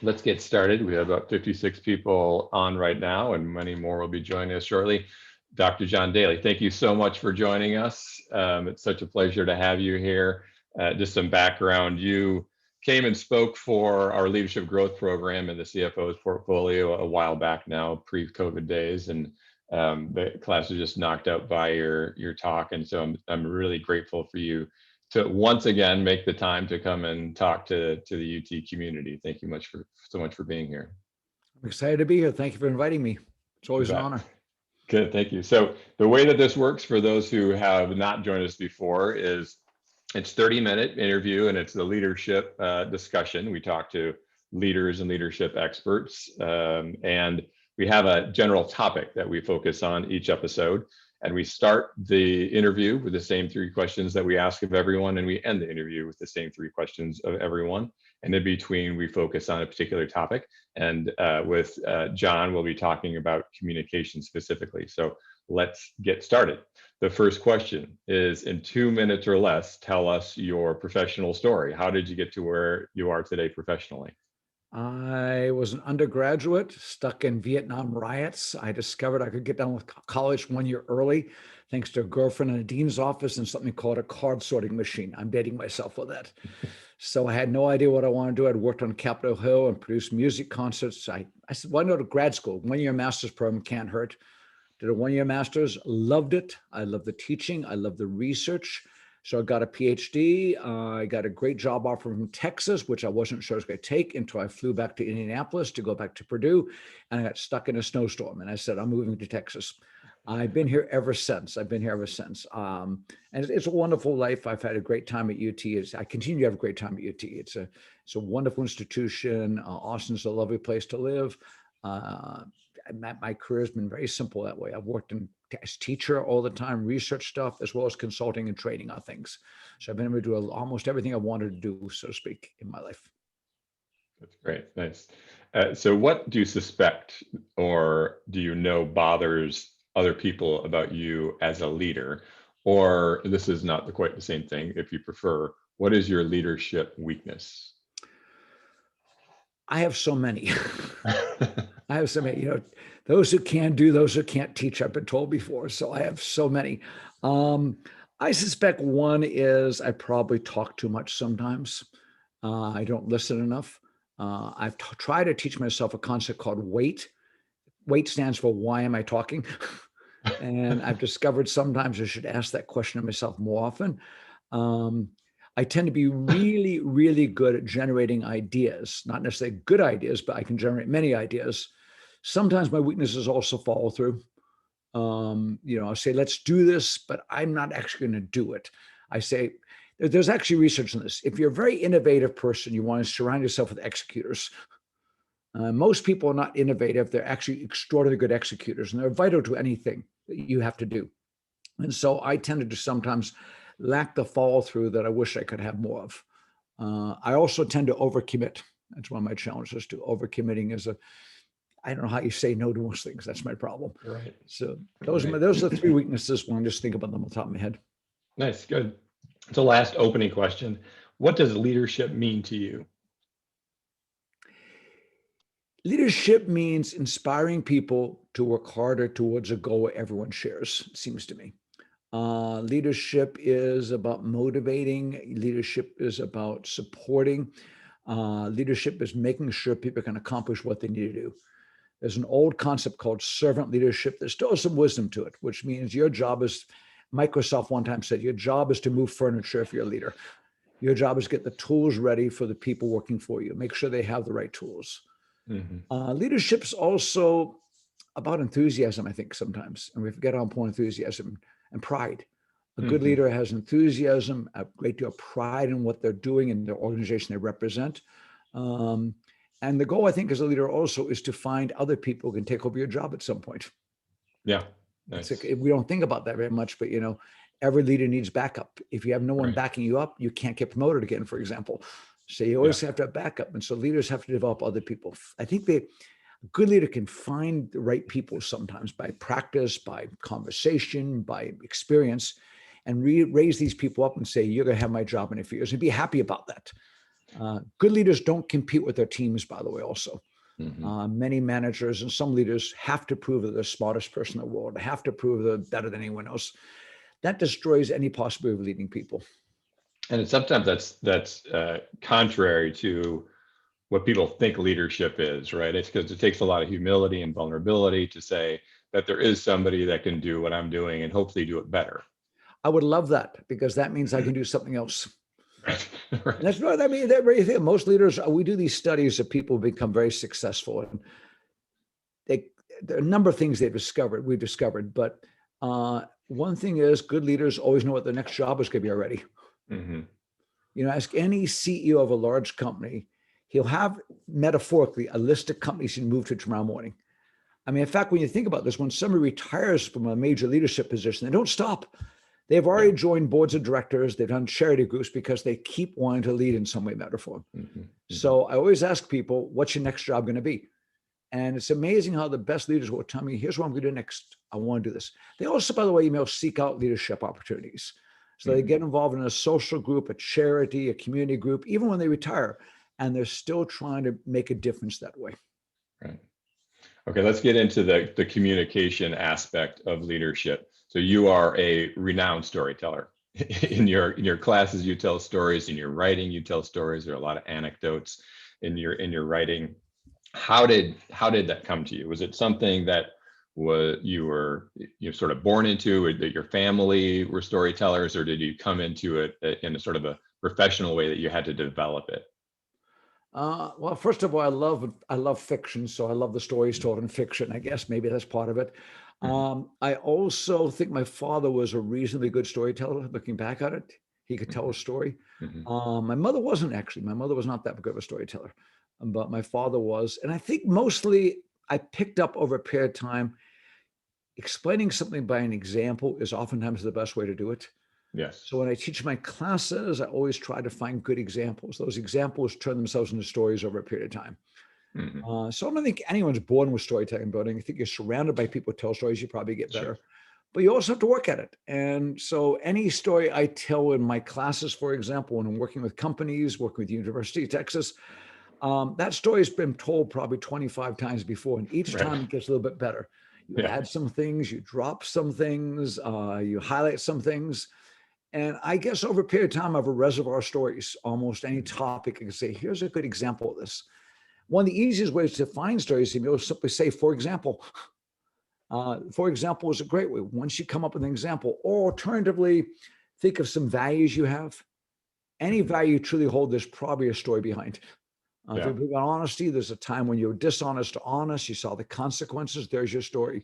Let's get started. We have about 56 people on right now, and many more will be joining us shortly. Dr. John Daly, thank you so much for joining us. It's such a pleasure to have you here. Just some background, you came and spoke for our leadership growth program in the CFO's portfolio a while back now, pre-COVID days, and the class was just knocked out by your talk. And so I'm really grateful for you to once again make the time to come and talk to the UT community. Thank you so much for being here. I'm excited to be here. Thank you for inviting me. It's always an honor. Good, thank you. So the way that this works for those who have not joined us before is it's 30-minute interview, and it's the leadership discussion. We talk to leaders and leadership experts, and we have a general topic that we focus on each episode. And we start the interview with the same 3 questions that we ask of everyone, and we end the interview with the same 3 questions of everyone. And in between, we focus on a particular topic. And with John, we'll be talking about communication specifically. So let's get started. The first question is, in 2 minutes or less, tell us your professional story. How did you get to where you are today professionally? I was an undergraduate stuck in Vietnam riots. I discovered I could get done with college 1 year early, thanks to a girlfriend in a dean's office and something called a card sorting machine. I'm dating myself with that. So I had no idea what I wanted to do. I'd worked on Capitol Hill and produced music concerts. I said, why not go to grad school? 1 year master's program can't hurt. Did a 1 year master's, loved it. I love the teaching. I love the research. So I got a PhD. I got a great job offer from Texas, which I wasn't sure I was going to take until I flew back to Indianapolis to go back to Purdue. And I got stuck in a snowstorm. And I said, I'm moving to Texas. I've been here ever since. And it's a wonderful life. I've had a great time at UT. I continue to have a great time at UT. It's a wonderful institution. Austin's a lovely place to live. My career has been very simple that way. I've worked as teacher all the time, research stuff, as well as consulting and training on things. So I've been able to do almost everything I wanted to do, so to speak, in my life. That's great. Nice. So what do you suspect, or do you know, bothers other people about you as a leader? Or this is not quite the same thing, if you prefer, what is your leadership weakness? I have so many. I have so many, those who can do, those who can't teach, I've been told before. So I have so many. I suspect one is I probably talk too much sometimes. I don't listen enough. I've tried to teach myself a concept called wait. Wait stands for why am I talking? And I've discovered sometimes I should ask that question of myself more often. I tend to be really, really good at generating ideas, not necessarily good ideas, but I can generate many ideas. Sometimes my weakness is also follow through. I'll say, let's do this, but I'm not actually going to do it. I say, there's actually research on this. If you're a very innovative person, you want to surround yourself with executors. Most people are not innovative. They're actually extraordinarily good executors, and they're vital to anything that you have to do. And so I tended to sometimes lack the follow through that I wish I could have more of. I also tend to overcommit. That's one of my challenges too. Overcommitting is I don't know how you say no to most things. That's my problem. Right. So those are the 3 weaknesses when I just think about them on the top of my head. Nice, good. So last opening question, what does leadership mean to you? Leadership means inspiring people to work harder towards a goal everyone shares, it seems to me. Leadership is about motivating. Leadership is about supporting. Leadership is making sure people can accomplish what they need to do. There's an old concept called servant leadership. There's still some wisdom to it, which means your job is, Microsoft one time said, your job is to move furniture if you're a leader. Your job is to get the tools ready for the people working for you. Make sure they have the right tools. Mm-hmm. Leadership's also about enthusiasm, I think, sometimes. And we forget how important enthusiasm and pride. A good leader has enthusiasm, a great deal of pride in what they're doing and the organization they represent. And the goal, I think, as a leader also is to find other people who can take over your job at some point. Yeah. Nice. We don't think about that very much, but every leader needs backup. If you have no one backing you up, you can't get promoted again, for example. So you always have to have backup. And so leaders have to develop other people. I think a good leader can find the right people sometimes by practice, by conversation, by experience, and raise these people up and say, you're going to have my job in a few years, and be happy about that. Good leaders don't compete with their teams, by the way, also. Mhm. Many managers and some leaders have to prove that they're the smartest person in the world, have to prove they're better than anyone else. That destroys any possibility of leading people. And sometimes that's contrary to what people think leadership is, right? It's because it takes a lot of humility and vulnerability to say that there is somebody that can do what I'm doing and hopefully do it better. I would love that because that means I can do something else. Right. And that's right. I mean, that very thing. Most leaders, we do these studies of people who become very successful, and there are a number of things we've discovered, but one thing is good leaders always know what their next job is going to be already. Mm-hmm. Ask any CEO of a large company, he'll have metaphorically a list of companies he'd move to tomorrow morning. I mean, in fact, when you think about this, when somebody retires from a major leadership position, they don't stop. They've already joined boards of directors. They've done charity groups because they keep wanting to lead in some way, matter, or form. Mm-hmm. So I always ask people, what's your next job going to be? And it's amazing how the best leaders will tell me, here's what I'm going to do next. I want to do this. They also, by the way, seek out leadership opportunities. So they get involved in a social group, a charity, a community group, even when they retire, and they're still trying to make a difference that way. Right. Okay, let's get into the communication aspect of leadership. So you are a renowned storyteller. In your classes, you tell stories. In your writing, you tell stories. There are a lot of anecdotes in your writing. How did that come to you? Was it something that you were sort of born into, or that your family were storytellers, or did you come into it in a sort of a professional way that you had to develop it? Well, first of all, I love fiction, so I love the stories told in fiction. I guess maybe that's part of it. Mhm. I also think my father was a reasonably good storyteller. Looking back at it, he could tell a story. Mhm. My mother wasn't actually. My mother was not that good of a storyteller, but my father was. And I think mostly I picked up over a period of time. Explaining something by an example is oftentimes the best way to do it. Yes. So when I teach my classes, I always try to find good examples. Those examples turn themselves into stories over a period of time. Mhm. So I don't think anyone's born with storytelling building. I think you're surrounded by people who tell stories, you probably get Sure. better. But you also have to work at it. And so any story I tell in my classes, for example, when I'm working with companies, working with the University of Texas, that story has been told probably 25 times before. And each Right. time it gets a little bit better. You Yeah. add some things, you drop some things, you highlight some things. And I guess over a period of time, I have a reservoir of stories. Almost any Mhm. topic, I can say, here's a good example of this. One of the easiest ways to find stories is to simply say, for example. For example is a great way. Once you come up with an example, or alternatively, think of some values you have. Any Mhm. value you truly hold, there's probably a story behind. If Yeah. you believe in honesty, there's a time when you were dishonest to honest. You saw the consequences. There's your story.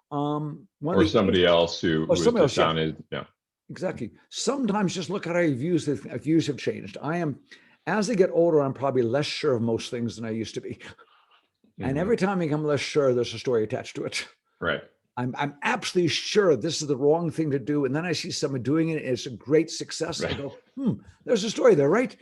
One of Or the somebody else or who is somebody else, yeah. dishonest. Yeah. Exactly. Sometimes just look at how your views have changed. As I get older, I'm probably less sure of most things than I used to be. And Mhm. every time I become less sure, there's a story attached to it. Right. I'm absolutely sure this is the wrong thing to do. And then I see someone doing it, and it's a great success. I Right. go, there's a story there, right?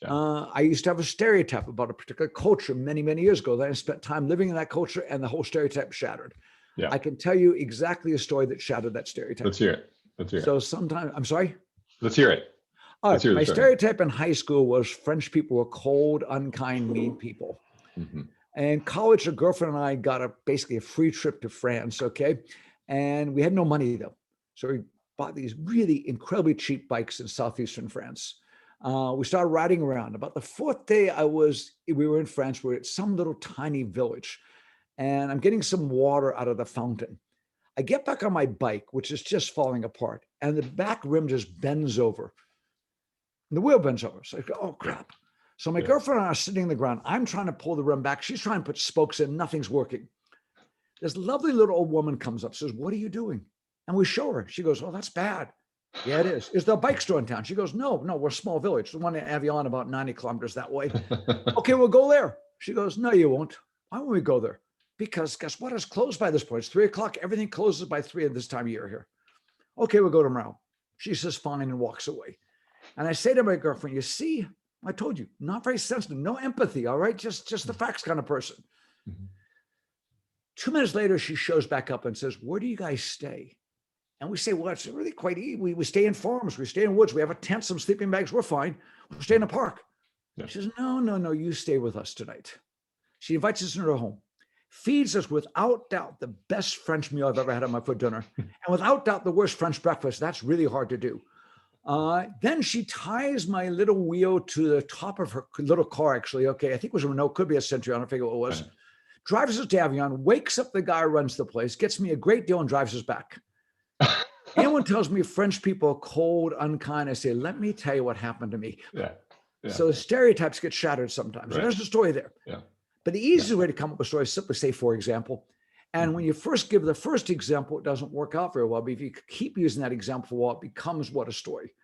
Yeah. I used to have a stereotype about a particular culture many, many years ago. Then I spent time living in that culture, and the whole stereotype shattered. Yeah. I can tell you exactly a story that shattered that stereotype. Let's hear it. Let's hear it. So sometimes, I'm sorry. Let's hear it. All Let's right. hear the My story. stereotype in high school was French people were cold, unkind, mean people. Mhm. And college, a girlfriend and I got basically a free trip to France. Okay. And we had no money though. So we bought these really incredibly cheap bikes in southeastern France. We started riding around. About the fourth day we were in France. We were at some little tiny village, and I'm getting some water out of the fountain. I get back on my bike, which is just falling apart, and the back rim just bends over. And the wheel bends over. So I go, oh Yeah. crap. So my Yeah. girlfriend and I are sitting on the ground. I'm trying to pull the rim back. She's trying to put spokes in. Nothing's working. This lovely little old woman comes up, says, what are you doing? And we show her. She goes, oh, that's bad. Yeah, it is. Is there a bike store in town? She goes, no, we're a small village. The one in Avion, about 90 kilometers that way. Okay, we'll go there. She goes, no, you won't. Why won't we go there? Because guess what? It's closed by this point. It's 3:00. Everything closes by 3 at this time of year here. Okay, we'll go tomorrow. She says, fine, and walks away. And I say to my girlfriend, you see, I told you, not very sensitive, no empathy, all right? Just the facts kind of person. Mhm. 2 minutes later, she shows back up and says, where do you guys stay? And we say, well, it's really quite easy. We stay in farms. We stay in woods. We have a tent, some sleeping bags. We're fine. We stay in a park. Yeah. She says, no, no, no, you stay with us tonight. She invites us into her home, feeds us without doubt the best French meal I've ever had on my foot dinner, and without doubt the worst French breakfast. That's really hard to do. Then she ties my little wheel to the top of her little car, actually. Okay, I think it was a Renault, could be a Century, I don't figure what it was. Right. Drives us to Avion, wakes up the guy who runs the place, gets me a great deal and drives us back. Anyone tells me French people are cold, unkind, I say, let me tell you what happened to me. Yeah. Yeah. So the stereotypes get shattered sometimes. Right. There's a story there. Yeah. But the easiest way to come up with stories is simply say, for example. And when you first give the first example, it doesn't work out very well. But if you keep using that example for a while, it becomes what a story.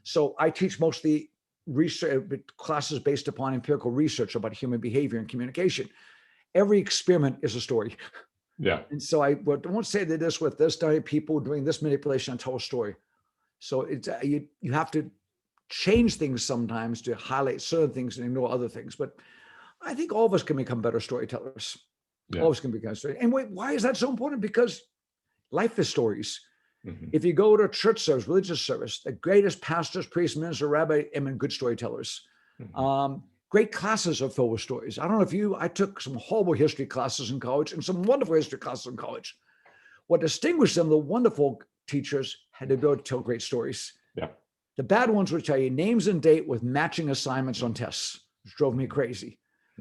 So I teach mostly research classes based upon empirical research about human behavior and communication. Every experiment is a story. Yeah. And so I won't say that this with this many people doing this manipulation and tell a story. So it's you have to change things sometimes to highlight certain things and ignore other things. But I think all of us can become better storytellers. Yeah. All of us can become storytellers. And why is that so important? Because life is stories. Mm-hmm. If you go to a church service, religious service, the greatest pastors, priests, ministers, rabbi, and good storytellers. Mm-hmm. Great classes are filled with stories. I don't know if I took some horrible history classes in college and some wonderful history classes in college. What distinguished them, the wonderful teachers, had the ability to tell great stories. Yeah. The bad ones would tell you names and date with matching assignments on tests, which drove me crazy.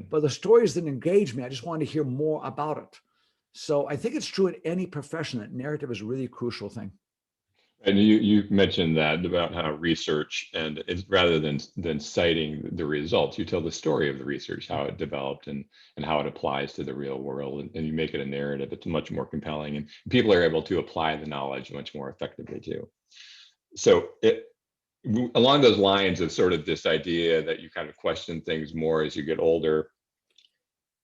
But the stories that engaged me, I just wanted to hear more about it. So I think it's true in any profession that narrative is a really crucial thing. And you mentioned that about how research, and it's rather than citing the results, you tell the story of the research, how it developed and how it applies to the real world, and you make it a narrative. It's much more compelling, and people are able to apply the knowledge much more effectively too. So along those lines of sort of this idea that you kind of question things more as you get older,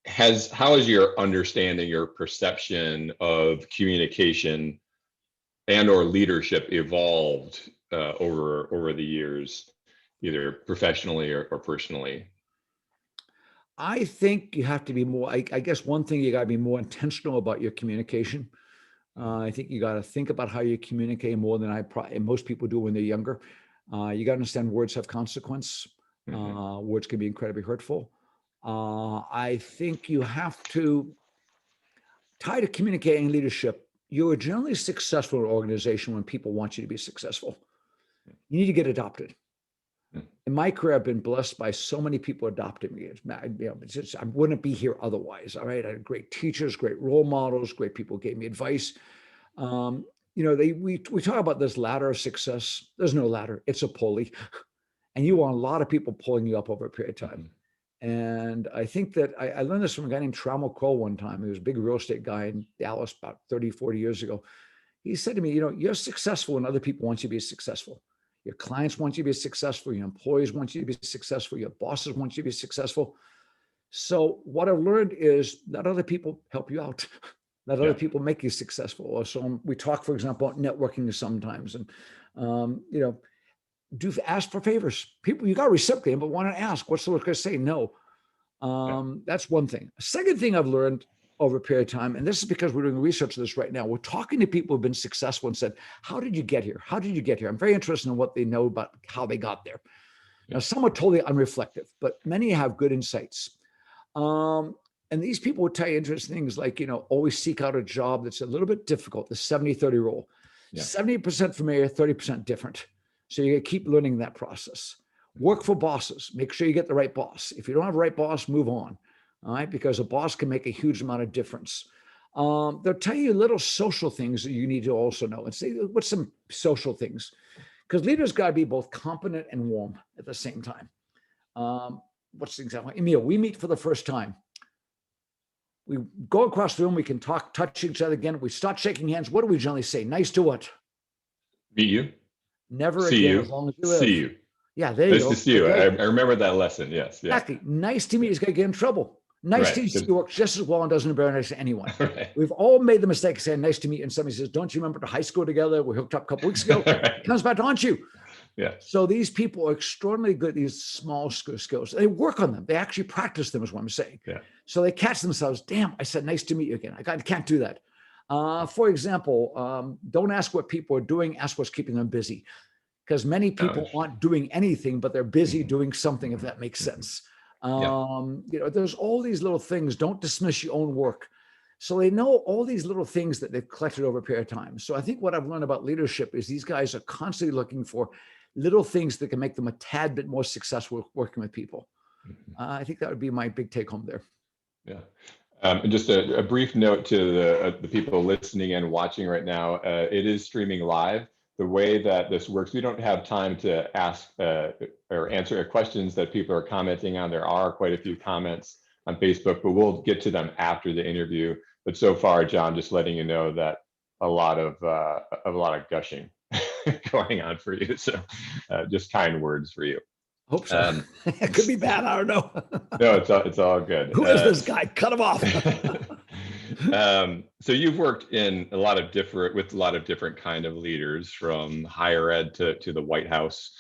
how has your understanding, your perception of communication and or leadership evolved over the years, either professionally or personally? I think you have to be more, I guess one thing, you got to be more intentional about your communication. I think you got to think about how you communicate more than most people do when they're younger. You got to understand words have consequence. Words can be incredibly hurtful. I think you have to tie to communicating leadership. You're generally successful in an organization when people want you to be successful. You need to get adopted. In my career, I've been blessed by so many people adopting me. I wouldn't be here otherwise. All right. I had great teachers, great role models, great people gave me advice. We talk about this ladder of success. There's no ladder. It's a pulley. And you want a lot of people pulling you up over a period of time. And I think that I learned this from a guy named Trammell Crow one time. He was a big real estate guy in Dallas about 30, 40 years ago. He said to me, you're successful when other people want you to be successful. Your clients want you to be successful. Your employees want you to be successful. Your bosses want you to be successful. So what I've learned is let other people help you out. Let other people make you successful. So we talk, for example, about networking sometimes, and ask for favors. People, you got to reciprocate them, but why not ask? What's the word going to say? No. That's one thing. Second thing I've learned over a period of time, and this is because we're doing research on this right now. We're talking to people who've been successful and said, how did you get here? How did you get here? I'm very interested in what they know about how they got there. Now, some are totally unreflective, but many have good insights. And these people would tell you interesting things like, always seek out a job that's a little bit difficult, the 70-30 rule. 70% familiar, 30% different. So you keep learning that process. Work for bosses. Make sure you get the right boss. If you don't have the right boss, move on. All right, because a boss can make a huge amount of difference. They'll tell you little social things that you need to also know. And say, what's some social things? Because leaders got to be both competent and warm at the same time. What's the example? Emil, we meet for the first time. We go across the room. We can talk, touch each other again. We start shaking hands. What do we generally say? Nice to what? Meet you. Never see again, you. As long as you live. See you. Yeah, there you go. Nice to see you. I remember that lesson. Yes. Yeah. Exactly. Nice to meet you is going to get in trouble. Nice to see you works just as well and doesn't embarrass anyone. Right. We've all made the mistake of saying nice to meet you, and somebody says, don't you remember to high school together? We hooked up a couple weeks ago. It comes back to haunt you. Yeah. So these people are extraordinarily good at these small skills. They work on them. They actually practice them is what I'm saying. Yeah. So they catch themselves, damn, I said nice to meet you again. I can't do that. For example, don't ask what people are doing, ask what's keeping them busy. because many Oh, people interesting. aren't doing anything, but they're busy Mhm. doing something, if Mhm. that makes Mhm. sense. Yeah. There's all these little things. Don't dismiss your own work. So they know all these little things that they've collected over a period of time. So I think what I've learned about leadership is these guys are constantly looking for little things that can make them a tad bit more successful working with people. Mhm. I think that would be my big take home there. Yeah. And just a brief note to the people listening and watching right now. It is streaming live. The way that this works, we don't have time to ask or answer questions that people are commenting on. There are quite a few comments on Facebook, but we'll get to them after the interview. But so far, John, just letting you know that a lot of gushing going on for you. So just kind words for you. Hope so. Um, It could be bad. I don't know. no, it's all good. Who is this guy? Cut him off. So you've worked in a lot of different kind of leaders, from higher ed to the White House.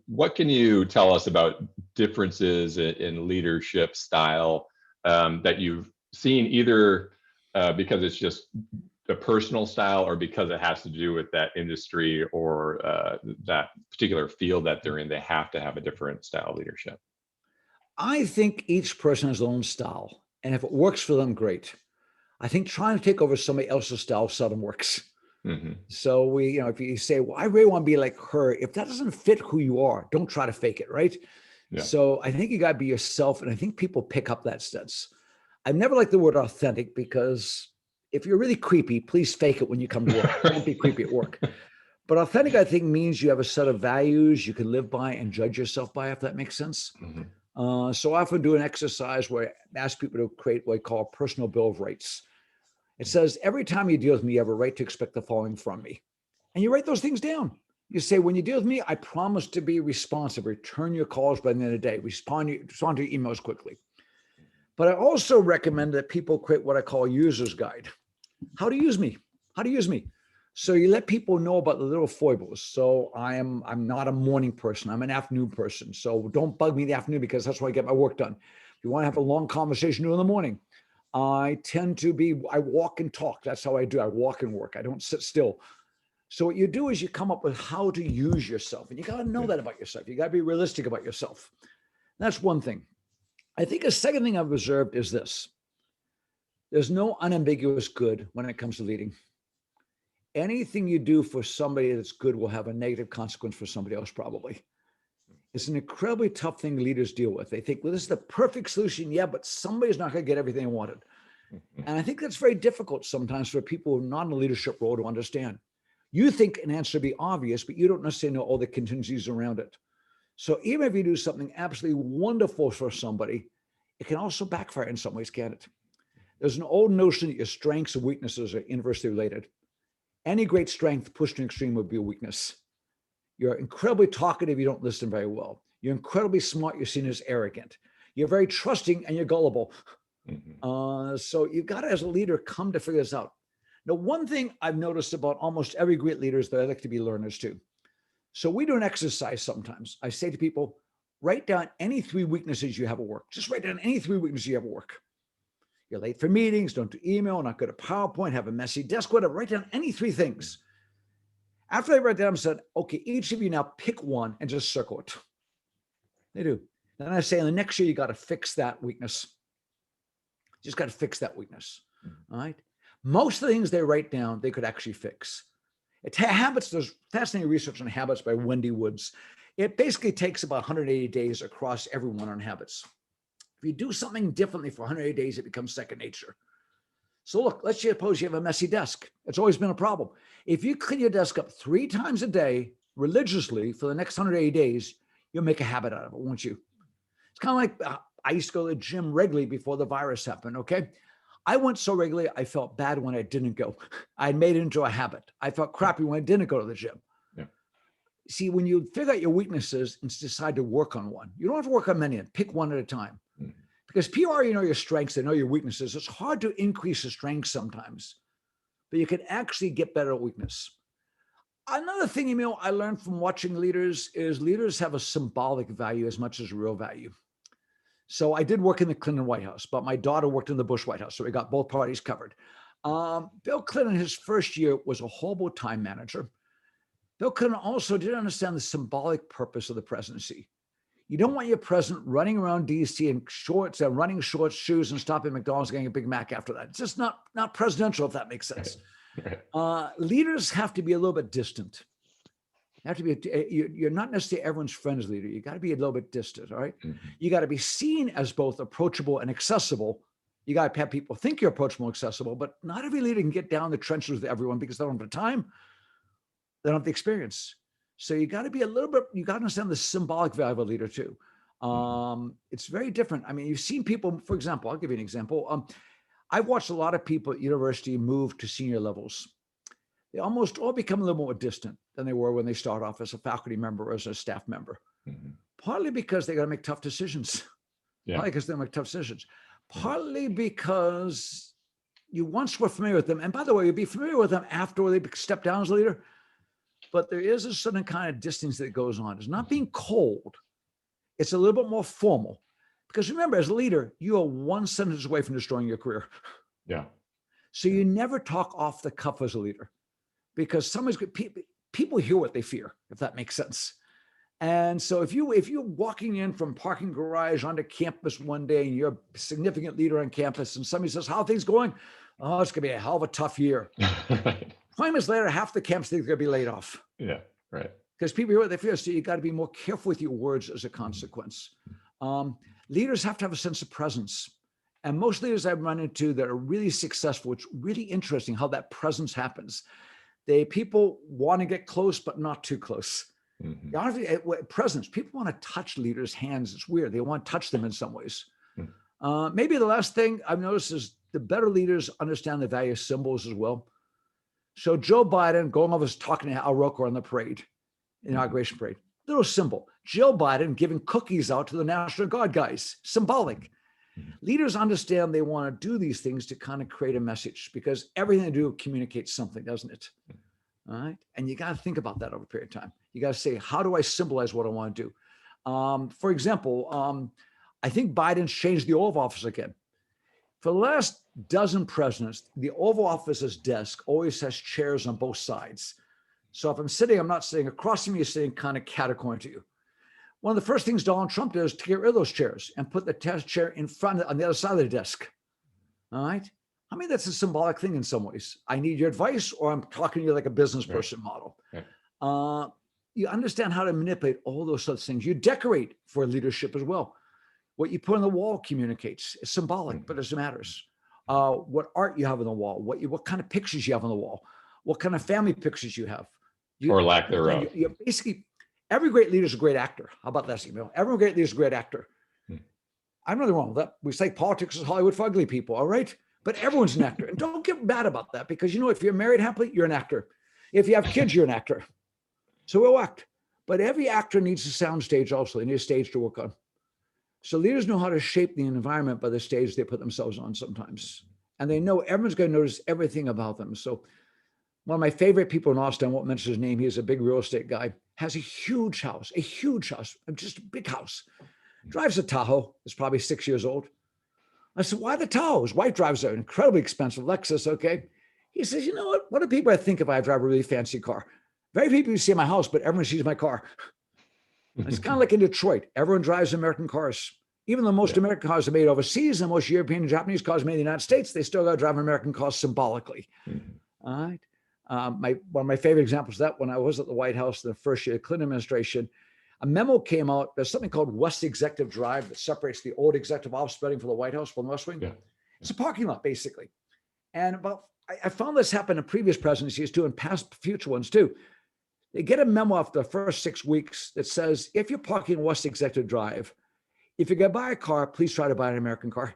What can you tell us about differences in leadership style that you've seen, either because it's just a personal style, or because it has to do with that industry or that particular field that they're in? They have to have a different style of leadership. I think each person has their own style. And if it works for them, great. I think trying to take over somebody else's style seldom works. Hmm. So if you say, well, I really want to be like her, if that doesn't fit who you are, don't try to fake it, right? Yeah. So I think you got to be yourself. And I think people pick up that sense. I've never liked the word authentic, because if you're really creepy, please fake it when you come to work. Don't be creepy at work. But authentic, I think, means you have a set of values you can live by and judge yourself by, if that makes sense. Mhm. So I often do an exercise where I ask people to create what I call a personal bill of rights. It says, every time you deal with me, you have a right to expect the following from me. And you write those things down. You say, when you deal with me, I promise to be responsive, return your calls by the end of the day, respond to your emails quickly. But I also recommend that people create what I call a user's guide. How to use me. How to use me. So you let people know about the little foibles. So I'm not a morning person. I'm an afternoon person. So don't bug me in the afternoon, because that's where I get my work done. If you want to have a long conversation, do it in the morning. I walk and talk. That's how I do. I walk and work. I don't sit still. So what you do is you come up with how to use yourself. And you got to know Yeah. that about yourself. You got to be realistic about yourself. That's one thing. I think a second thing I've observed is this. There's no unambiguous good when it comes to leading. Anything you do for somebody that's good will have a negative consequence for somebody else, probably. It's an incredibly tough thing leaders deal with. They think, well, this is the perfect solution. Yeah, but somebody's not going to get everything they wanted. Mhm. And I think that's very difficult sometimes for people who are not in a leadership role to understand. You think an answer to be obvious, but you don't necessarily know all the contingencies around it. So even if you do something absolutely wonderful for somebody, it can also backfire in some ways, can't it? There's an old notion that your strengths and weaknesses are inversely related. Any great strength pushed to an extreme would be a weakness. You're incredibly talkative, you don't listen very well. You're incredibly smart, you're seen as arrogant. You're very trusting, and you're gullible. Mhm. So you've got to, as a leader, come to figure this out. Now, one thing I've noticed about almost every great leader is that I like to be learners too. So we do an exercise sometimes. I say to people, write down any 3 weaknesses you have at work. Just write down any 3 weaknesses you have at work. You're late for meetings, don't do email, not good at PowerPoint, have a messy desk, whatever. Write down any 3 things. After I write down, I said, okay, each of you now pick one and just circle it. They do. Then I say, in the next year, you got to fix that weakness. Just got to fix that weakness. All right. Most of the things they write down, they could actually fix. Habits, there's fascinating research on habits by Wendy Woods. It basically takes about 180 days across everyone on habits. If you do something differently for 180 days, it becomes second nature. So look, let's suppose you have a messy desk. It's always been a problem. If you clean your desk up 3 times a day religiously for the next 180 days, you'll make a habit out of it, won't you? It's kind of like I used to go to the gym regularly before the virus happened, okay? I went so regularly, I felt bad when I didn't go. I made it into a habit. I felt crappy when I didn't go to the gym. Yeah. See, when you figure out your weaknesses and decide to work on one, you don't have to work on many, pick one at a time. Mhm. Because people already know your strengths, they know your weaknesses. It's hard to increase the strengths sometimes, but you can actually get better at weakness. Another thing, I learned from watching leaders is leaders have a symbolic value as much as real value. So I did work in the Clinton White House, but my daughter worked in the Bush White House. So we got both parties covered. Bill Clinton, his first year, was a horrible time manager. They also didn't understand the symbolic purpose of the presidency. You don't want your president running around DC in shorts and running shorts, shoes, and stopping at McDonald's getting a Big Mac after that. It's just not presidential, if that makes sense. Leaders have to be a little bit distant. You have to be, you're not necessarily everyone's friend's leader. You got to be a little bit distant, all right? You got to be seen as both approachable and accessible. You got to have people think you're approachable and accessible, but not every leader can get down the trenches with everyone because they don't have the time. They don't have the experience. So you got to be a little bit, you got to understand the symbolic value of a leader too. It's very different. I mean, you've seen people, for example, I'll give you an example. I've watched a lot of people at university move to senior levels. They almost all become a little more distant than they were when they start off as a faculty member or as a staff member. Partly because they got to make tough decisions. Partly because they make tough decisions. Partly because you once were familiar with them. And by the way, you'll be familiar with them after they step down as a leader. But there is a certain kind of distance that goes on. It's not being cold. It's a little bit more formal. Because remember, as a leader, you are one sentence away from destroying your career. So you never talk off the cuff as a leader. Because people hear what they fear, if that makes sense. And so if you're walking in from parking garage onto campus one day and you're a significant leader on campus and somebody says, how are things going? Oh, it's going to be a hell of a tough year. 5 minutes later, half the campus think they're going to be laid off. Because people hear what they fear. So you got to be more careful with your words as a consequence. Leaders have to have a sense of presence. And most leaders I've run into that are really successful, it's really interesting how that presence happens. People want to get close, but not too close. Presence, people want to touch leaders' hands. It's weird. They want to touch them in some ways. Maybe the last thing I've noticed is the better leaders understand the value of symbols as well. So Joe Biden going over talking to Al Roker on the parade, inauguration parade, little symbol. Jill Biden giving cookies out to the National Guard guys, symbolic. Leaders understand they want to do these things to kind of create a message because everything they do communicates something, doesn't it? All right. And you got to think about that over a period of time. You got to say, how do I symbolize what I want to do? For example, I think Biden's changed the Oval Office again. For the last dozen presidents, the Oval Office's desk always has chairs on both sides. So if I'm sitting, I'm not sitting across from you, sitting kind of catty-corner to you. One of the first things Donald Trump did is to get rid of those chairs and put the test chair in front on the other side of the desk. All right. I mean, that's a symbolic thing in some ways. I need your advice or I'm talking to you like a business person model. You understand how to manipulate all those sorts of things. You decorate for leadership as well. What you put on the wall communicates. It's symbolic, but it matters. What art you have on the wall, what kind of pictures you have on the wall, what kind of family pictures you have. Or lack thereof. Basically, every great leader is a great actor. How about that, Steve? Every great leader is a great actor. I'm nothing wrong with that. We say politics is Hollywood for ugly people, all right? But everyone's an actor. And don't get mad about that because, you know, if you're married happily, you're an actor. If you have kids, you're an actor. So we'll act. But every actor needs a sound stage also. They need a stage to work on. So leaders know how to shape the environment by the stage they put themselves on sometimes. And they know everyone's going to notice everything about them. So one of my favorite people in Austin, I won't mention his name, he's a big real estate guy, has a huge house, just a big house. Drives a Tahoe, it's probably 6 years old. I said, why the Tahoe? His wife drives an incredibly expensive Lexus, okay? He says, you know what? What do people think if I drive a really fancy car? Very few people see my house, but everyone sees my car. It's kind of like in Detroit. Everyone drives American cars. Even though most American cars are made overseas and most European and Japanese cars are made in the United States, they still got to drive American cars symbolically. All right. One of my favorite examples of that, when I was at the White House in the first year of the Clinton administration, a memo came out. There's something called West Executive Drive that separates the old executive office building from the White House from the West Wing. It's a parking lot, basically. And I found this happen in previous presidencies too, and past future ones too. They get a memo after the first 6 weeks that says, if you're parking West Executive Drive, if you're going to buy a car, please try to buy an American car.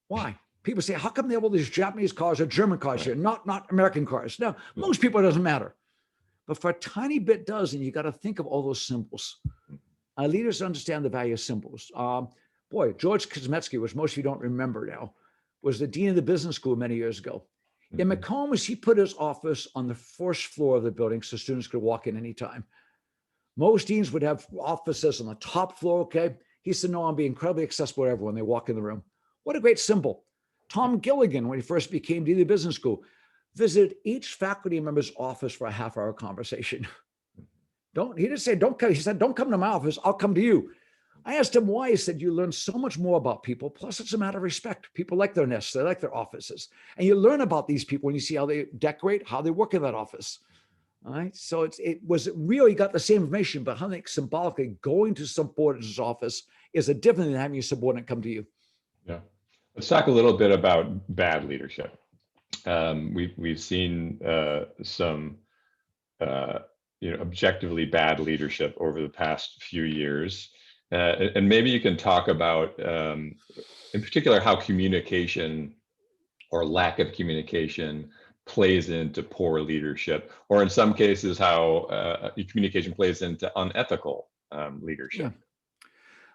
Why? People say, how come they have all these Japanese cars or German cars here, not American cars? Now, most people, it doesn't matter. But for a tiny bit does, and you got to think of all those symbols. Leaders understand the value of symbols. George Kosmetsky, which most of you don't remember now, was the dean of the business school many years ago. In McCombs, he put his office on the first floor of the building so students could walk in anytime. Most deans would have offices on the top floor, okay? He said, no, I'll be incredibly accessible to everyone when they walk in the room. What a great symbol. Tom Gilligan, when he first became dean of the business school, visited each faculty member's office for a half-hour conversation. He didn't say, don't come. He said, don't come to my office. I'll come to you. I asked him why. He said, you learn so much more about people. Plus, it's a matter of respect. People like their nests. They like their offices. And you learn about these people when you see how they decorate, how they work in that office. All right. So it was real. You got the same information, but how they symbolically going to subordinate's office is a different than having your subordinate come to you. Yeah. Let's talk a little bit about bad leadership. We've seen some objectively bad leadership over the past few years. And maybe you can talk about, in particular, how communication or lack of communication plays into poor leadership, or in some cases, how communication plays into unethical leadership. Yeah.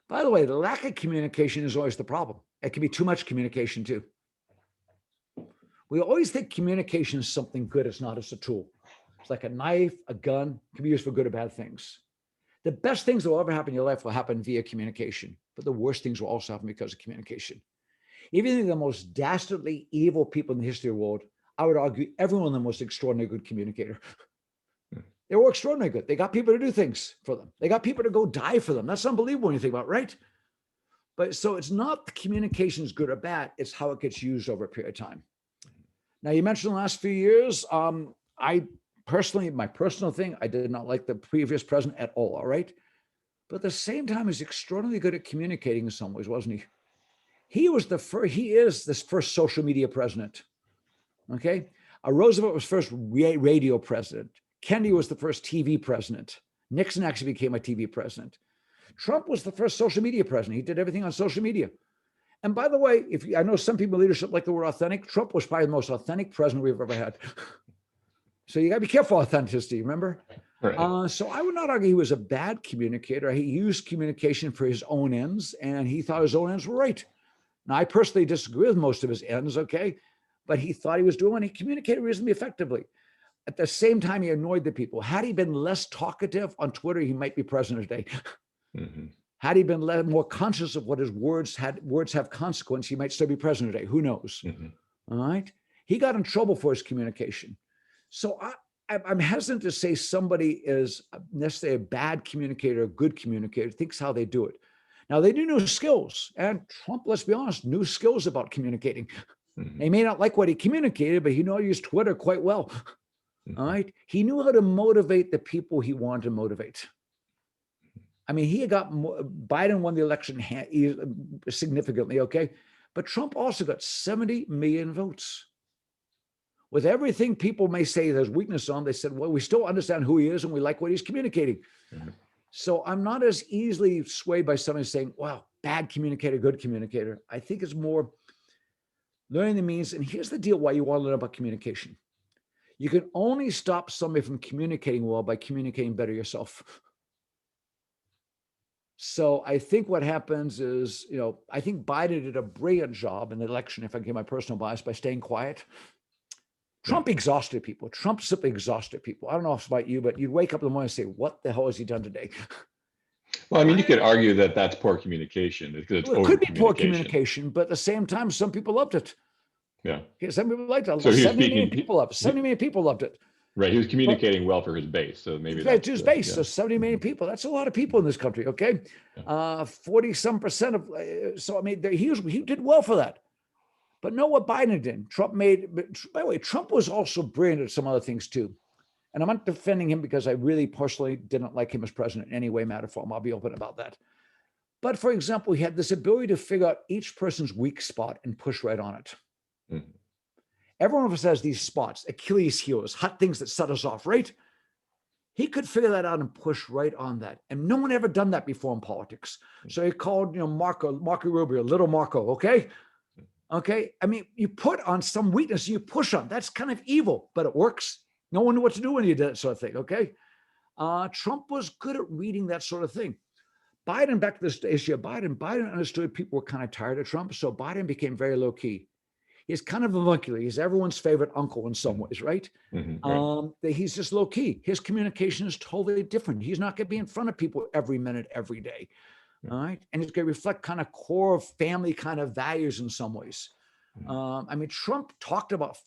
By the way, the lack of communication is always the problem. It can be too much communication too. We always think communication is something good. It's not. It's a tool. It's like a knife, a gun, can be used for good or bad things. The best things that will ever happen in your life will happen via communication, but the worst things will also happen because of communication. Even the most dastardly evil people in the history of the world, I would argue everyone the most extraordinary good communicator. They were extraordinarily good. They got people to do things for them. They got people to go die for them. That's unbelievable when you think about it, right? But so it's not the communication is good or bad. It's how it gets used over a period of time. Now, you mentioned the last few years. I personally, my personal thing, I did not like the previous president at all right? But at the same time, he's extraordinarily good at communicating in some ways, wasn't he? He is this first social media president, okay? Roosevelt was first radio president. Kennedy was the first TV president. Nixon actually became a TV president. Trump was the first social media president. He did everything on social media. And by the way, I know some people in leadership like the word authentic. Trump was probably the most authentic president we've ever had. So you got to be careful authenticity, remember? Right. So I would not argue he was a bad communicator. He used communication for his own ends, and he thought his own ends were right. Now, I personally disagree with most of his ends, okay? But he thought he was doing, he communicated reasonably effectively. At the same time, he annoyed the people. Had he been less talkative on Twitter, he might be president today. Mm-hmm. Had he been more conscious of what his words have consequence, he might still be president today. Who knows? Mm-hmm. All right. He got in trouble for his communication. So I'm hesitant to say somebody is necessarily a bad communicator, a good communicator, thinks how they do it. Now, they do new skills. And Trump, let's be honest, new skills about communicating. Mm-hmm. They may not like what he communicated, but he knew how to use Twitter quite well. Mm-hmm. All right. He knew how to motivate the people he wanted to motivate. I mean, Biden won the election significantly, okay? But Trump also got 70 million votes. With everything people may say there's weakness on, they said, well, we still understand who he is and we like what he's communicating. Mm-hmm. So I'm not as easily swayed by somebody saying, wow, bad communicator, good communicator. I think it's more learning the means. And here's the deal why you want to learn about communication. You can only stop somebody from communicating well by communicating better yourself. So I think what happens is, I think Biden did a brilliant job in the election, if I give my personal bias, by staying quiet. Trump exhausted people. Trump simply exhausted people. I don't know if it's about you, but you'd wake up in the morning and say, what the hell has he done today? Well, I mean, you could argue that that's poor communication because it could be poor communication, but at the same time, some people loved it. Yeah. Some people liked it. So 70 million people loved it. 70 million people loved it. Right. He was communicating well for his base. So maybe that's his base. So 70 million people. That's a lot of people in this country. Okay. 40-some% of, so I mean, he did well for that. But know what Biden did. By the way, Trump was also brilliant at some other things too. And I'm not defending him because I really personally didn't like him as president in any way, matter, form. I'll be open about that. But for example, he had this ability to figure out each person's weak spot and push right on it. Mm-hmm. Every one of us has these spots, Achilles heels, hot things that set us off, right? He could figure that out and push right on that. And no one ever done that before in politics. So he called, Marco Rubio, little Marco, okay? Okay. I mean, you put on some weakness, you push on. That's kind of evil, but it works. No one knew what to do when you did that sort of thing. Okay. Trump was good at reading that sort of thing. Biden, back to this issue of Biden understood people were kind of tired of Trump. So Biden became very low key. He's kind of avuncular. He's everyone's favorite uncle in some ways, right? Mm-hmm, right. He's just low key. His communication is totally different. He's not going to be in front of people every minute, every day. All right. And it's going to reflect kind of core family kind of values in some ways. I mean, Trump talked about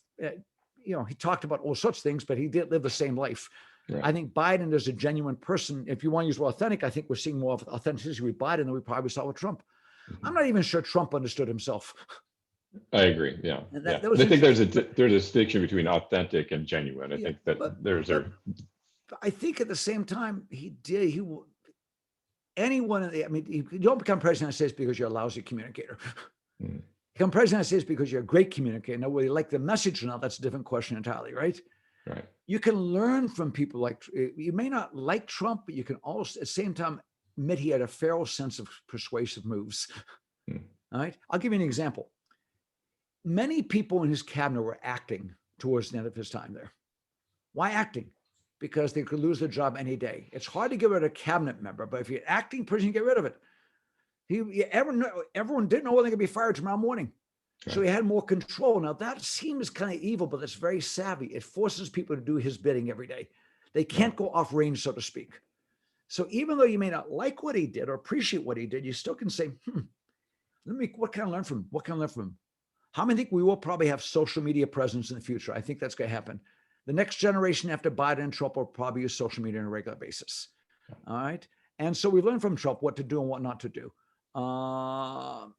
he talked about all sorts of things, but he didn't live the same life. Right. I think Biden is a genuine person. If you want to use well authentic, I think we're seeing more of authenticity with Biden than we probably saw with Trump. I'm not even sure Trump understood himself. I agree. Yeah. And Yeah. that was I think there's a distinction between authentic and genuine. I think that but I think at the same time, anyone, I mean, you don't become president of the United States because you're a lousy communicator. Mm. Become president of the United States because you're a great communicator. Now, whether you like the message or not, that's a different question entirely, right? Right. You can learn from people like, you may not like Trump, but you can also at the same time admit he had a feral sense of persuasive moves. Mm. All right. I'll give you an example. Many people in his cabinet were acting towards the end of his time there. Why acting? Because they could lose their job any day. It's hard to get rid of a cabinet member, but if you're an acting person, you get rid of it. Everyone didn't know when they could be fired tomorrow morning. Right. So he had more control. Now that seems kind of evil, but that's very savvy. It forces people to do his bidding every day. They can't go off range, so to speak. So even though you may not like what he did or appreciate what he did, you still can say, what can I learn from him? What can I learn from him? How many think we will probably have social media presence in the future? I think that's going to happen. The next generation after Biden and Trump will probably use social media on a regular basis. All right. And so we learned from Trump what to do and what not to do. But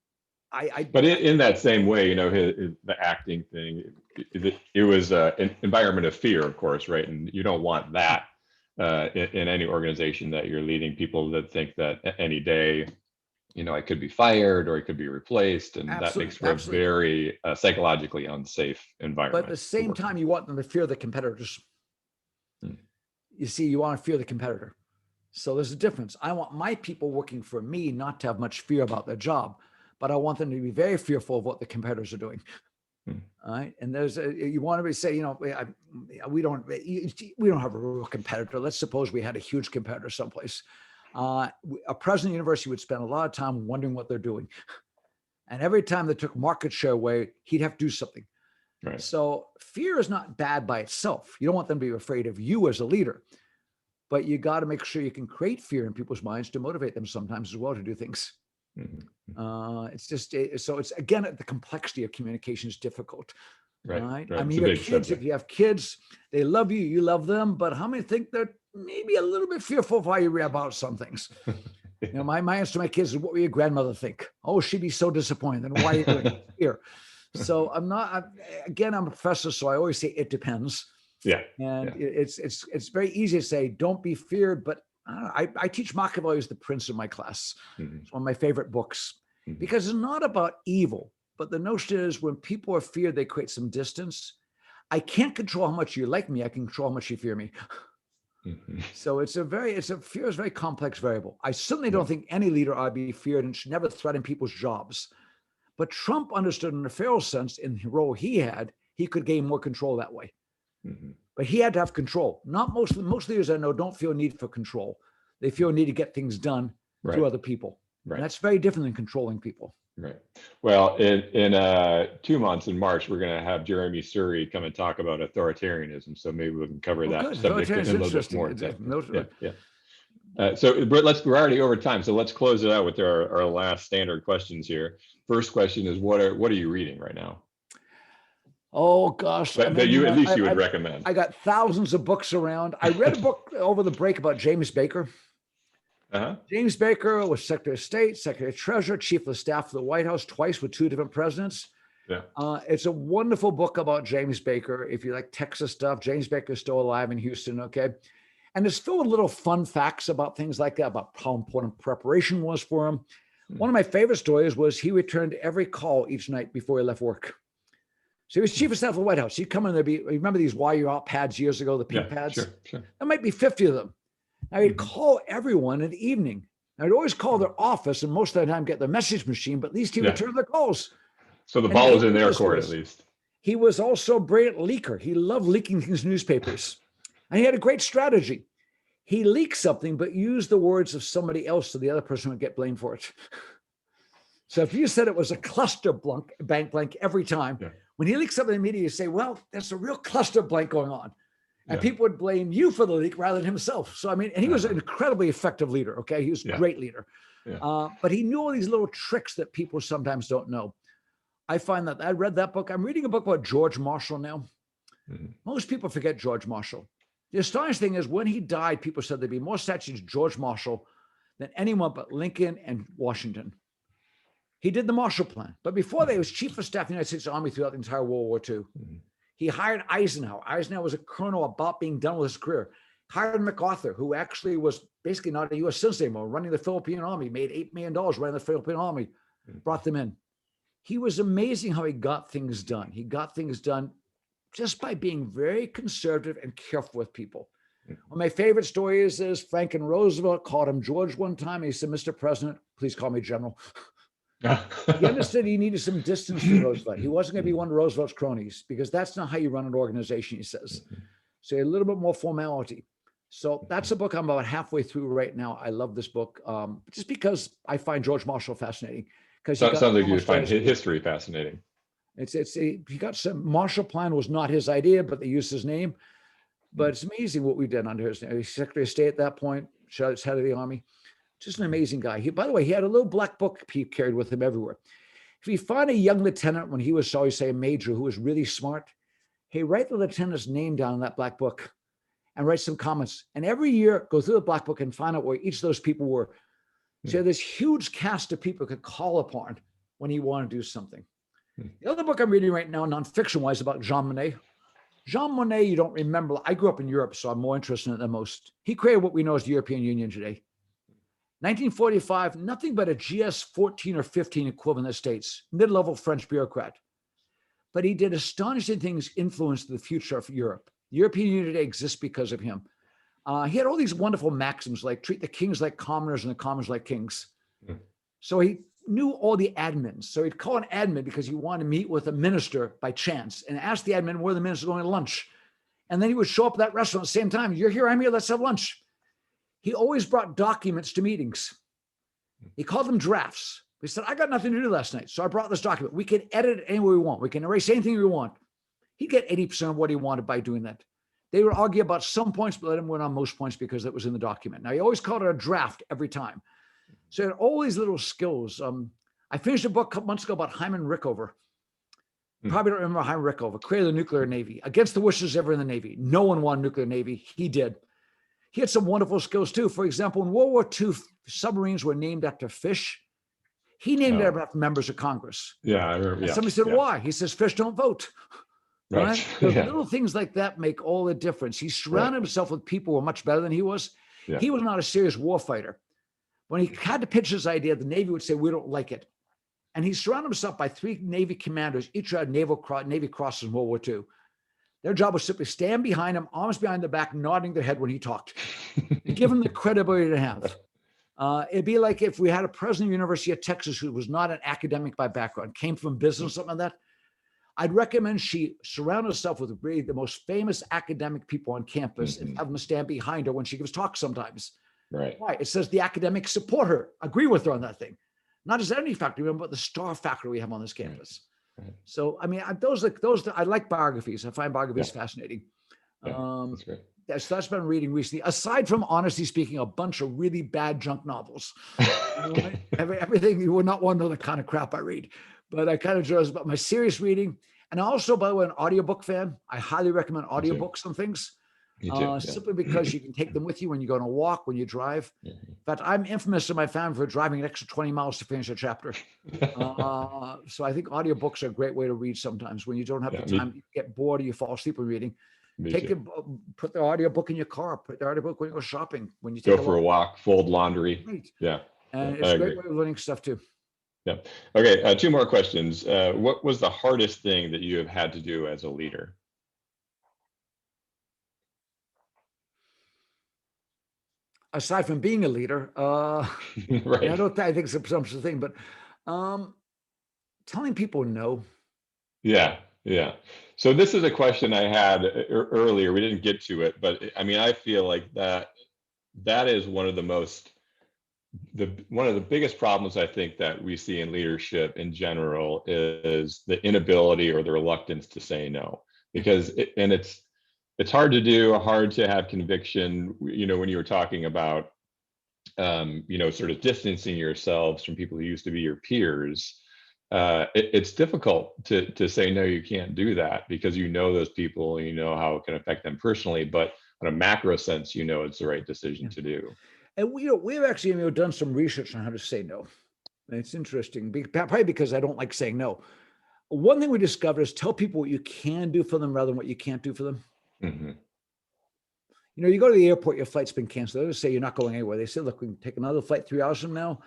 in that same way, the acting thing, it was an environment of fear, of course, right? And you don't want that in any organization that you're leading. People that think that any day, I could be fired or it could be replaced, and that makes for a very psychologically unsafe environment. But at the same time, you want them to fear the competitors. You see, you want to fear the competitor. So there's a difference. I want my people working for me not to have much fear about their job, but I want them to be very fearful of what the competitors are doing. All right. And you want to say, we don't have a real competitor. Let's suppose we had a huge competitor someplace. A president of the university would spend a lot of time wondering what they're doing. And every time they took market share away, he'd have to do something. Right. So fear is not bad by itself. You don't want them to be afraid of you as a leader, but you got to make sure you can create fear in people's minds to motivate them sometimes as well to do things. It's just, so it's again, the complexity of communication is difficult. Right. I mean, your kids, if you have kids, they love you, you love them, but how many think they're maybe a little bit fearful of how you read about some things? My answer to my kids is, what will your grandmother think? Oh, she'd be so disappointed. Then why are you doing it here? So I'm a professor, so I always say it depends. Yeah. And it's very easy to say, don't be feared, but I teach Machiavelli as the prince in my class. It's one of my favorite books because it's not about evil. But the notion is when people are feared, they create some distance. I can't control how much you like me. I can control how much you fear me. So fear is a very complex variable. I certainly don't think any leader ought to be feared and should never threaten people's jobs. But Trump understood in a feral sense, in the role he had, he could gain more control that way. But he had to have control. Not most leaders I know don't feel a need for control. They feel a need to get things done through other people. Right. And that's very different than controlling people. Right. Well, in 2 months in March, we're going to have Jeremy Suri come and talk about authoritarianism. So maybe we can cover that subject a little bit more. So we're already over time. So let's close it out with our last standard questions here. First question is, what are you reading right now? Oh gosh. That you would recommend. I got thousands of books around. I read a book over the break about James Baker. James Baker was Secretary of State, Secretary of Treasury, Chief of Staff of the White House twice with 2 different presidents. It's a wonderful book about James Baker. If you like Texas stuff, James Baker is still alive in Houston. Okay. And it's filled with little fun facts about things like that, about how important preparation was for him. One of my favorite stories was he returned every call each night before he left work. So he was Chief of Staff of the White House. He'd come in there, remember these Why You're Out pads years ago, the pink pads? Sure. There might be 50 of them. Now he'd call everyone in the evening. I'd always call their office and most of the time get the message machine, but at least he returned their calls. So the ball was in their court at least. He was also a brilliant leaker. He loved leaking things newspapers. And he had a great strategy. He leaked something, but used the words of somebody else so the other person would get blamed for it. So if you said it was a cluster bank blank every time, when he leaked something in the media, you say, well, there's a real cluster blank going on. And people would blame you for the leak rather than himself. So, I mean, and he was an incredibly effective leader. Okay. He was a great leader. But he knew all these little tricks that people sometimes don't know. I find that I read that book. I'm reading a book about George Marshall now. Most people forget George Marshall. The astonishing thing is when he died, people said there'd be more statues of George Marshall than anyone but Lincoln and Washington. He did the Marshall Plan. But before that, he was chief of staff of the United States Army throughout the entire World War II. He hired Eisenhower. Eisenhower was a colonel about being done with his career. Hired MacArthur, who actually was basically not a U.S. citizen anymore, running the Philippine Army, made $8 million running the Philippine Army, brought them in. He was amazing how he got things done. He got things done just by being very conservative and careful with people. One of my favorite stories is Franklin Roosevelt called him George one time. And he said, Mr. President, please call me General. He understood he needed some distance from Roosevelt. He wasn't going to be one of Roosevelt's cronies because that's not how you run an organization, he says. So a little bit more formality. So that's a book I'm about halfway through right now. I love this book just because I find George Marshall fascinating. Because sounds like you find history fascinating. He got some Marshall Plan was not his idea, but they used his name. But it's amazing what we did under his name. He's Secretary of State at that point, head of the Army. Just an amazing guy. By the way, he had a little black book he carried with him everywhere. If you find a young lieutenant when he was, shall we say, a major who was really smart, hey, write the lieutenant's name down in that black book and write some comments. And every year, go through the black book and find out where each of those people were. So this huge cast of people could call upon when he wanted to do something. The other book I'm reading right now, nonfiction-wise, about Jean Monet. Jean Monet, you don't remember. I grew up in Europe, so I'm more interested in it than most. He created what we know as the European Union today. 1945, nothing but a GS 14 or 15 equivalent in the States, mid-level French bureaucrat. But he did astonishing things influenced the future of Europe. The European Union today exists because of him. He had all these wonderful maxims like treat the kings like commoners and the commoners like kings. So he knew all the admins. So he'd call an admin because he wanted to meet with a minister by chance and ask the admin where the minister's going to lunch. And then he would show up at that restaurant at the same time. You're here, I'm here, let's have lunch. He always brought documents to meetings. He called them drafts. He said, I got nothing to do last night, so I brought this document. We can edit it any way we want. We can erase anything we want. He'd get 80% of what he wanted by doing that. They would argue about some points, but let him win on most points because it was in the document. Now, he always called it a draft every time. So he had all these little skills. I finished a book a couple months ago about Hyman Rickover. Probably don't remember Hyman Rickover, created the nuclear navy. Against the wishes of everyone in the Navy. No one wanted nuclear navy. He did. He had some wonderful skills too. For example, in World War II, submarines were named after fish. He named it after members of Congress. Yeah, I remember. Yeah. Somebody said, why? He says, fish don't vote. Right? Little things like that make all the difference. He surrounded himself with people who were much better than he was. Yeah. He was not a serious war fighter. When he had to pitch his idea, the Navy would say, we don't like it. And he surrounded himself by 3 Navy commanders, each had Navy crosses in World War II. Their job was simply stand behind him, arms behind their back, nodding their head when he talked. Give him the credibility to have. It'd be like if we had a president of the University of Texas who was not an academic by background, came from business, something like that. I'd recommend she surround herself with really the most famous academic people on campus and have them stand behind her when she gives talks sometimes. Right. Why? It says the academics support her, agree with her on that thing. Not as any faculty, but the star faculty we have on this campus. Right. So, I mean, I like biographies. I find biographies fascinating. That's great. So that's been reading recently. Aside from, honestly speaking, a bunch of really bad junk novels. Everything, you would not want to know the kind of crap I read. But I kind of enjoy about my serious reading. And also, by the way, an audiobook fan. I highly recommend audiobooks on things. Simply because you can take them with you when you go on a walk, when you drive. In fact, I'm infamous in my family for driving an extra 20 miles to finish a chapter. So I think audiobooks are a great way to read sometimes when you don't have the time, you get bored or you fall asleep when reading. Put the audiobook in your car, put the audiobook when you go shopping, when you take go for a walk, fold laundry. Right. Yeah. And it's a great way of learning stuff too. Yeah. Okay. 2 more questions. What was the hardest thing that you have had to do as a leader? Aside from being a leader, right. I think it's a presumptuous thing, but telling people no. Yeah. So this is a question I had earlier. We didn't get to it, but I mean, I feel like that is one of the biggest problems I think that we see in leadership in general is the inability or the reluctance to say no, because it's hard to do, hard to have conviction. You know, when you were talking about, sort of distancing yourselves from people who used to be your peers, it's difficult to say, no, you can't do that, because you know those people and you know how it can affect them personally. But on a macro sense, you know it's the right decision to do. And we've actually done some research on how to say no. And it's interesting, probably because I don't like saying no. One thing we discovered is tell people what you can do for them rather than what you can't do for them. Hmm. You go to the airport, your flight's been canceled. They just say you're not going anywhere. They say, look, we can take another flight 3 hours from now.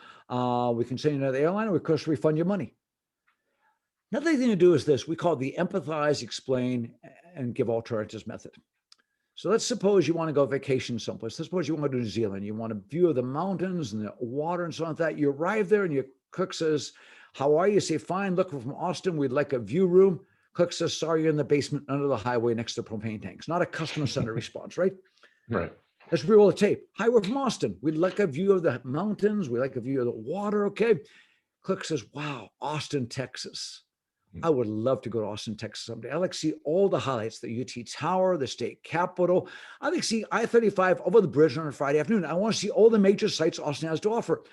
We can send you another airline, and we, of course, refund your money. Another thing to do is this. We call it the empathize, explain, and give alternatives method. So let's suppose you want to go vacation someplace. Let's suppose you want to go to New Zealand. You want a view of the mountains and the water and so on like that. You arrive there and your cook says, how are you? You say, fine, look, we're from Austin. We'd like a view room. Cook says, sorry, you're in the basement under the highway next to propane tanks. Not a customer center response, right? Right. Let's reroll the tape. Hi, we're from Austin. We'd like a view of the mountains. We'd like a view of the water, okay? Cook says, wow, Austin, Texas. I would love to go to Austin, Texas someday. I'd like to see all the highlights, the UT Tower, the state capitol. I'd like to see I-35 over the bridge on a Friday afternoon. I want to see all the major sites Austin has to offer.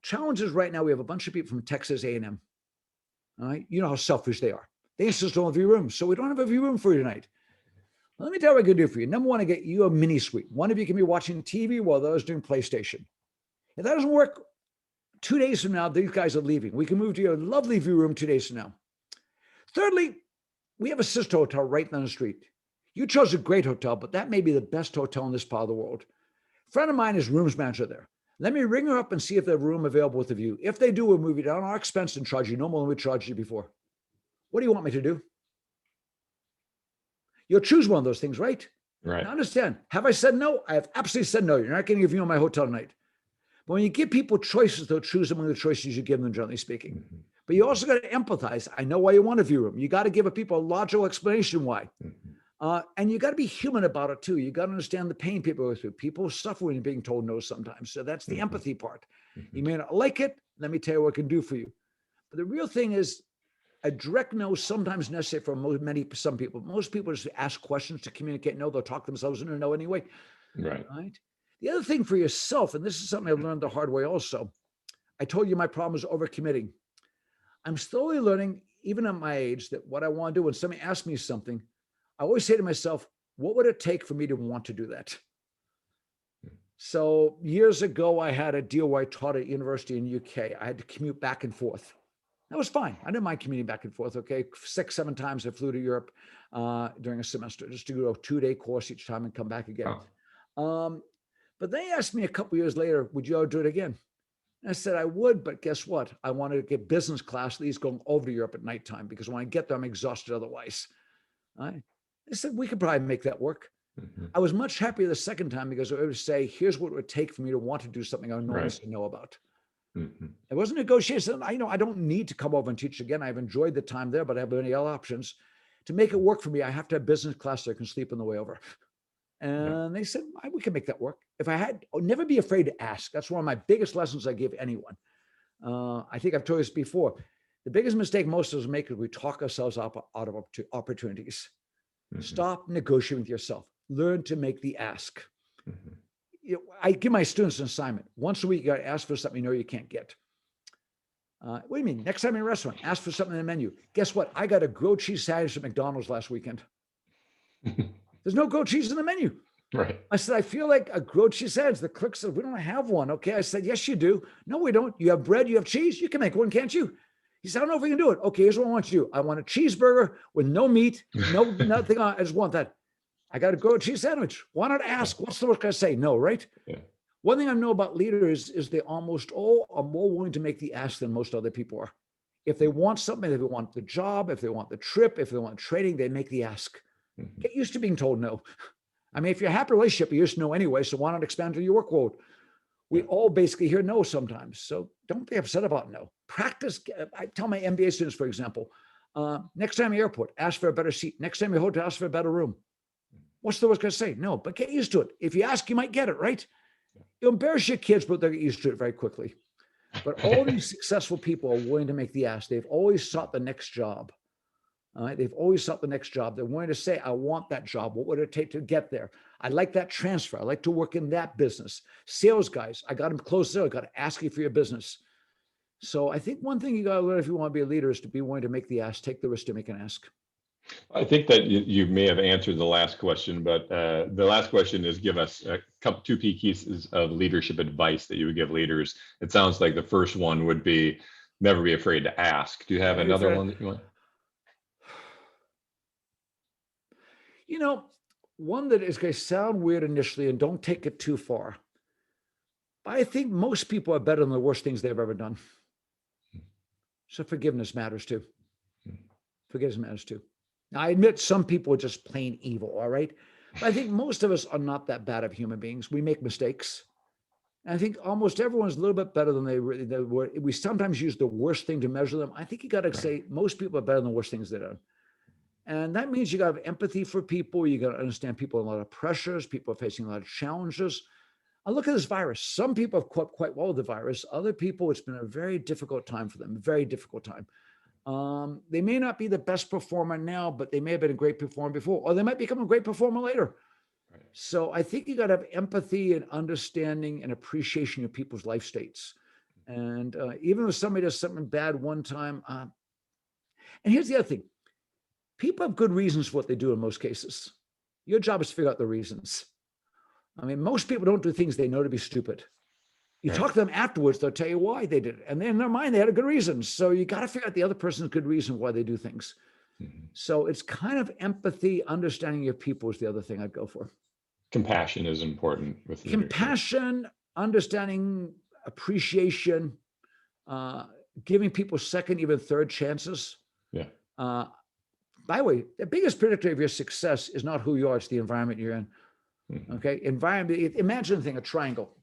Challenges right now, we have a bunch of people from Texas A&M. All right, you know how selfish they are. They insist on a view room, so we don't have a view room for you tonight. Well, let me tell you what I can do for you. Number one, I get you a mini suite. One of you can be watching TV while the other's doing PlayStation. If that doesn't work, 2 days from now, these guys are leaving. We can move to your lovely view room 2 days from now. Thirdly, we have a sister hotel right down the street. You chose a great hotel, but that may be the best hotel in this part of the world. A friend of mine is rooms manager there. Let me ring her up and see if they have a room available with a view. If they do, we'll move you down our expense and charge you no more than we charged you before. What do you want me to do? You'll choose one of those things, right? Right. Now understand, have I said no? I have absolutely said no. You're not getting a view on my hotel tonight. But when you give people choices, they'll choose among the choices you give them, generally speaking. Mm-hmm. But you also got to empathize. I know why you want a view room. You got to give people a logical explanation why. Mm-hmm. And you got to be human about it too. You got to understand the pain people go through. People suffer when you're being told no sometimes. So that's the Mm-hmm. empathy part. Mm-hmm. You may not like it. Let me tell you what I can do for you. But the real thing is a direct no is sometimes necessary for some people. Most people just ask questions to communicate no. They'll talk themselves into no anyway. Right. Right. The other thing for yourself, and this is something I've learned the hard way also, I told you my problem is overcommitting. I'm slowly learning, even at my age, that what I want to do when somebody asks me something, I always say to myself, what would it take for me to want to do that? So years ago, I had a deal where I taught at university in UK. I had to commute back and forth. That was fine. I didn't mind commuting back and forth. Okay. 6, 7 times I flew to Europe during a semester just to do a 2-day course each time and come back again. Oh. But they asked me a couple years later, would you ever do it again? And I said, I would, but guess what? I wanted to get business class, at least going over to Europe at nighttime, because when I get there, I'm exhausted otherwise. They said, we could probably make that work. Mm-hmm. I was much happier the second time because I would say, here's what it would take for me to want to do something I normally say no about. Mm-hmm. It wasn't negotiation. I don't need to come over and teach again. I've enjoyed the time there, but I have any other options. To make it work for me, I have to have business class so I can sleep on the way over. And they said, we can make that work. If I had, never be afraid to ask. That's one of my biggest lessons I give anyone. I think I've told you this before. The biggest mistake most of us make is we talk ourselves out of opportunities. Mm-hmm. Stop negotiating with yourself. Learn to make the ask. Mm-hmm. I give my students an assignment. Once a week, you got to ask for something you can't get. What do you mean? Next time in a restaurant, ask for something in the menu. Guess what? I got a grilled cheese sandwich at McDonald's last weekend. There's no grilled cheese in the menu. Right. I said, I feel like a grilled cheese sandwich. The clerk said, we don't have one. Okay. I said, yes, you do. No, we don't. You have bread, you have cheese. You can make one, can't you? He said, I don't know if we can do it. Okay, here's what I want you to do. I want a cheeseburger with no meat, nothing on it. I just want that. I got a grilled cheese sandwich. Why not ask? What's the worst I say? No, right? Yeah. One thing I know about leaders is they almost all are more willing to make the ask than most other people are. If they want something, if they want the job, if they want the trip, if they want training, they make the ask. Mm-hmm. Get used to being told no. I mean, if you're a happy relationship, you used to know anyway, so why not expand to your work world? We all basically hear no sometimes, so don't be upset about no. Practice. I tell my MBA students, for example, next time you're airport, ask for a better seat. Next time you're hotel, ask for a better room. What's the worst going to say? No, but get used to it. If you ask, you might get it, right? You embarrass your kids, but they'll get used to it very quickly. But all these successful people are willing to make the ask. They've always sought the next job. They've always sought the next job. They're willing to say, I want that job. What would it take to get there? I like that transfer. I like to work in that business. Sales guys, I got them close there. I got to ask you for your business. So I think one thing you got to learn if you want to be a leader is to be willing to make the ask, take the risk to make an ask. I think that you may have answered the last question, but the last question is give us two key pieces of leadership advice that you would give leaders. It sounds like the first one would be never be afraid to ask. Do you have another one that you want? You know, one that is going to sound weird initially, and don't take it too far. But I think most people are better than the worst things they've ever done. So forgiveness matters too. Forgiveness matters too. Now, I admit some people are just plain evil, all right? But I think most of us are not that bad of human beings. We make mistakes. And I think almost everyone's a little bit better than they were. We sometimes use the worst thing to measure them. I think you got to say most people are better than the worst things they've done. And that means you got to have empathy for people. You got to understand people in a lot of pressures. People are facing a lot of challenges. I look at this virus. Some people have coped quite well with the virus. Other people, it's been a very difficult time for them, very difficult time. They may not be the best performer now, but they may have been a great performer before, or they might become a great performer later. Right. So I think you got to have empathy and understanding and appreciation of people's life states. And even if somebody does something bad one time, and here's the other thing. People have good reasons for what they do in most cases. Your job is to figure out the reasons. I mean, most people don't do things they know to be stupid. You talk to them afterwards, they'll tell you why they did it. And in their mind, they had a good reason. So you got to figure out the other person's good reason why they do things. Mm-hmm. So it's kind of empathy, understanding your people is the other thing I'd go for. Compassion is important with leadership. Compassion, understanding, appreciation, giving people second, even third chances. Yeah. By the way, the biggest predictor of your success is not who you are, it's the environment you're in. Mm-hmm. Okay. Environment, imagine a thing, a triangle.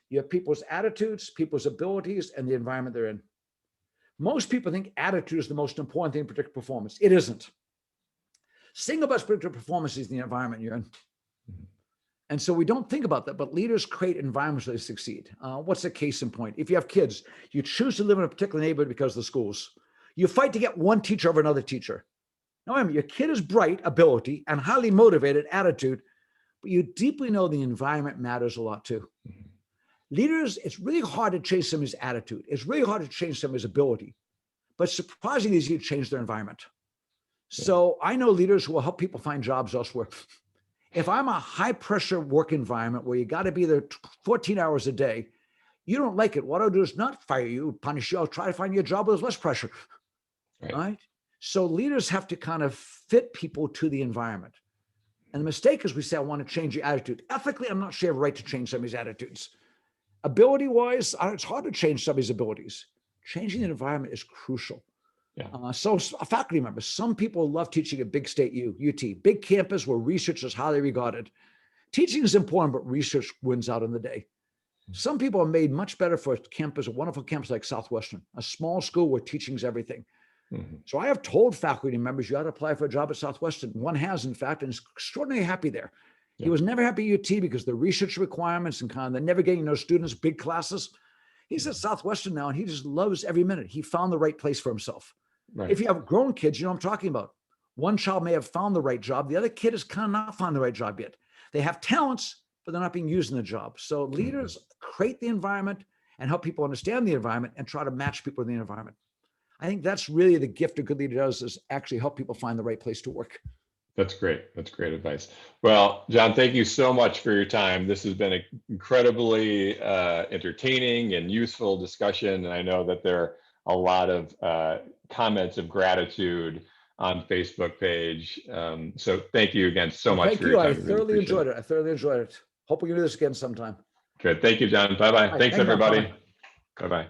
You have people's attitudes, people's abilities, and the environment they're in. Most people think attitude is the most important thing to predict performance. It isn't. Single best predictor of performance is the environment you're in. Mm-hmm. And so we don't think about that, but leaders create environments where they succeed. What's the case in point? If you have kids, you choose to live in a particular neighborhood because of the schools. You fight to get one teacher over another teacher. Now, remember, your kid is bright, ability, and highly motivated, attitude, but you deeply know the environment matters a lot too. Mm-hmm. Leaders, it's really hard to change somebody's attitude. It's really hard to change somebody's ability, but surprisingly easy to change their environment. Yeah. So I know leaders who will help people find jobs elsewhere. If I'm a high pressure work environment where you got to be there 14 hours a day, you don't like it. What I'll do is not fire you, punish you. I'll try to find you a job with less pressure. Right? So leaders have to kind of fit people to the environment. And the mistake is we say, I want to change your attitude. Ethically, I'm not sure you have a right to change somebody's attitudes. Ability-wise, it's hard to change somebody's abilities. Changing the environment is crucial. Yeah. So a faculty member, some people love teaching at Big State UT, big campus where research is highly regarded. Teaching is important, but research wins out in the day. Some people are made much better for a wonderful campus like Southwestern, a small school where teaching is everything. Mm-hmm. So I have told faculty members, you ought to apply for a job at Southwestern. One has, in fact, and is extraordinarily happy there. Yeah. He was never happy at UT because the research requirements and kind of never getting students, big classes. He's at Southwestern now, and he just loves every minute. He found the right place for himself. Right. If you have grown kids, you know what I'm talking about. One child may have found the right job. The other kid has kind of not found the right job yet. They have talents, but they're not being used in the job. So leaders create the environment and help people understand the environment and try to match people in the environment. I think that's really the gift a good leader does, is actually help people find the right place to work. That's great. That's great advice. Well, John, thank you so much for your time. This has been an incredibly entertaining and useful discussion. And I know that there are a lot of comments of gratitude on Facebook page. So thank you again so much for your time. I thoroughly enjoyed it. I thoroughly enjoyed it. Hope we can do this again sometime. Good. Thank you, John. Bye-bye. Thanks, everybody. Bye-bye.